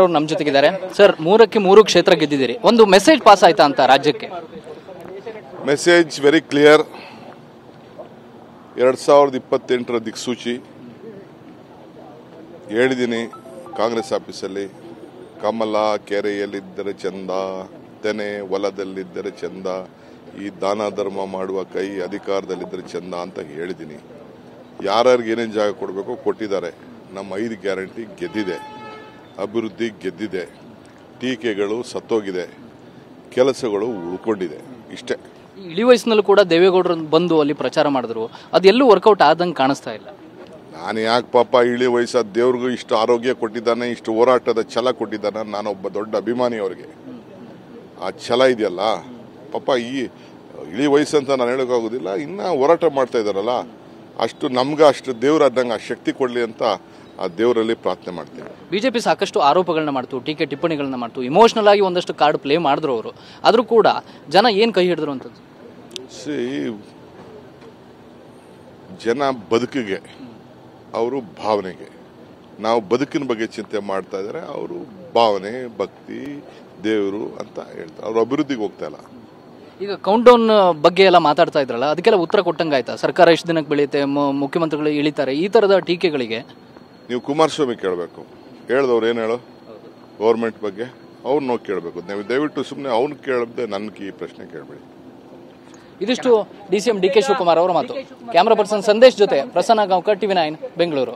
ಅವರು ನಮ್ಮ ಜೊತೆಗಿದ್ದಾರೆ ಸರ್. 3ಕ್ಕೆ 3 ಕ್ಷೇತ್ರ ಗೆದ್ದಿದ್ದೀರಿ. ಒಂದು ಮೆಸೇಜ್ ಪಾಸ್ ಆಯ್ತಾ ಅಂತ ರಾಜ್ಯಕ್ಕೆ? Message very clear. 2028ರ ದಿಕ್ಸೂಚಿ ಹೇಳಿದ್ದೀನಿ ಕಾಂಗ್ರೆಸ್ ಆಫೀಸಲ್ಲಿ. ಕಮಲ ಕೆರೆಯಲ್ಲಿದ್ದರೆ ಚಂದ, ತೆನೆ ಹೊಲದಲ್ಲಿದ್ದರೆ ಚಂದ, ಈ ದಾನ ಧರ್ಮ ಮಾಡುವ ಕೈ ಅಧಿಕಾರದಲ್ಲಿದ್ದರೆ ಚಂದ ಅಂತ ಹೇಳಿದ್ದೀನಿ. ಯಾರ್ಯಾರಿಗೆ ಏನೇನು ಜಾಗ ಕೊಡಬೇಕು ಕೊಟ್ಟಿದ್ದಾರೆ. ನಮ್ಮ 5 ಗ್ಯಾರಂಟಿ ಗೆದ್ದಿದೆ, ಅಭಿವೃದ್ಧಿ ಗೆದ್ದಿದೆ, ಟೀಕೆಗಳು ಸತ್ತೋಗಿದೆ, ಕೆಲಸಗಳು ಉಳ್ಕೊಂಡಿದೆ. ಇಷ್ಟೇ. ಇಳಿ ವಯಸ್ಸಿನಲ್ಲೂ ಕೂಡ ದೇವೇಗೌಡರು ಬಂದು ಅಲ್ಲಿ ಪ್ರಚಾರ ಮಾಡಿದ್ರು, ಅದೆಲ್ಲೂ ವರ್ಕೌಟ್ ಆದಂಗೆ ಕಾಣಿಸ್ತಾ ಇಲ್ಲ. ನಾನು ಯಾಕೆ ಪಾಪ ಇಳಿ ವಯಸ್ಸಾದ ದೇವ್ರಿಗೂ ಇಷ್ಟು ಆರೋಗ್ಯ ಕೊಟ್ಟಿದ್ದಾನೆ, ಇಷ್ಟು ಹೋರಾಟದ ಛಲ ಕೊಟ್ಟಿದ್ದಾನೆ. ನಾನೊಬ್ಬ ದೊಡ್ಡ ಅಭಿಮಾನಿ ಅವರಿಗೆ. ಆ ಛಲ ಇದೆಯಲ್ಲ ಪಾಪ, ಈ ಇಳಿ ವಯಸ್ಸಂತ ನಾನು ಹೇಳೋಕ್ಕಾಗೋದಿಲ್ಲ. ಇನ್ನೂ ಹೋರಾಟ ಮಾಡ್ತಾ ಇದ್ದಾರಲ್ಲ, ಅಷ್ಟು ನಮ್ಗೆ ಅಷ್ಟು ದೇವ್ರು ಆದಂಗೆ ಆ ಶಕ್ತಿ ಕೊಡಲಿ ಅಂತ ಆ ದೇವರಲ್ಲಿ ಪ್ರಾರ್ಥನೆ ಮಾಡ್ತೀನಿ. ಬಿಜೆಪಿ ಸಾಕಷ್ಟು ಆರೋಪಗಳನ್ನ ಮಾಡ್ತು, ಟೀಕೆ ಟಿಪ್ಪಣಿಗಳನ್ನ ಮಾಡ್ತು, ಇಮೋಷನಲ್ ಆಗಿ ಒಂದಷ್ಟು ಕಾರ್ಡ್ ಪ್ಲೇ ಮಾಡಿದ್ರು ಅವರು. ಆದರೂ ಕೂಡ ಜನ ಏನು ಕೈ ಹಿಡಿದ್ರು ಅಂತದ್ದು? ಜನ ಬದುಕಿಗೆ, ಅವರು ಭಾವನೆಗೆ. ನಾವು ಬದುಕಿನ ಬಗ್ಗೆ ಚಿಂತೆ ಮಾಡ್ತಾ ಇದ್ದಾರೆ, ಅವರು ಭಾವನೆ, ಭಕ್ತಿ, ದೇವರು ಅಂತ ಹೇಳ್ತಾರೆ. ಅವರು ಅಭಿವೃದ್ಧಿಗೆ ಹೋಗ್ತಾ ಇಲ್ಲ. ಈಗ ಕೌಂಟ್ ಡೌನ್ ಬಗ್ಗೆ ಎಲ್ಲ ಮಾತಾಡ್ತಾ ಇದ್ರಲ್ಲ, ಅದಕ್ಕೆಲ್ಲ ಉತ್ತರ ಕೊಟ್ಟಂಗಾಯ್ತಾ? ಸರ್ಕಾರ ಎಷ್ಟು ದಿನಕ್ಕೆ ಬೆಳೆಯುತ್ತೆ, ಮುಖ್ಯಮಂತ್ರಿಗಳು ಇಳಿತಾರೆ, ಈ ತರದ ಟೀಕೆಗಳಿಗೆ ನೀವು ಕುಮಾರಸ್ವಾಮಿ ಕೇಳಬೇಕು. ಹೇಳ್ದವ್ರು ಏನು ಹೇಳೋ ಗೌರ್ಮೆಂಟ್ ಬಗ್ಗೆ ಅವ್ರು ನೋಡಿ ಕೇಳಬೇಕು. ನೀವು ದಯವಿಟ್ಟು ಸುಮ್ಮನೆ ಅವ್ನು ಕೇಳದೆ ನನ್ನ ಈ ಪ್ರಶ್ನೆ ಕೇಳಬೇಡಿ. ಇದಿಷ್ಟು ಡಿಸಿಎಂ ಡಿ ಕೆ ಶಿವಕುಮಾರ್ ಅವರ ಮಾತು. ಕ್ಯಾಮರಾ ಪರ್ಸನ್ ಸಂದೇಶ್ ಜೊತೆ ಪ್ರಸನ್ನ ಗಾಂವ್ಕರ್, TV9 ಬೆಂಗಳೂರು.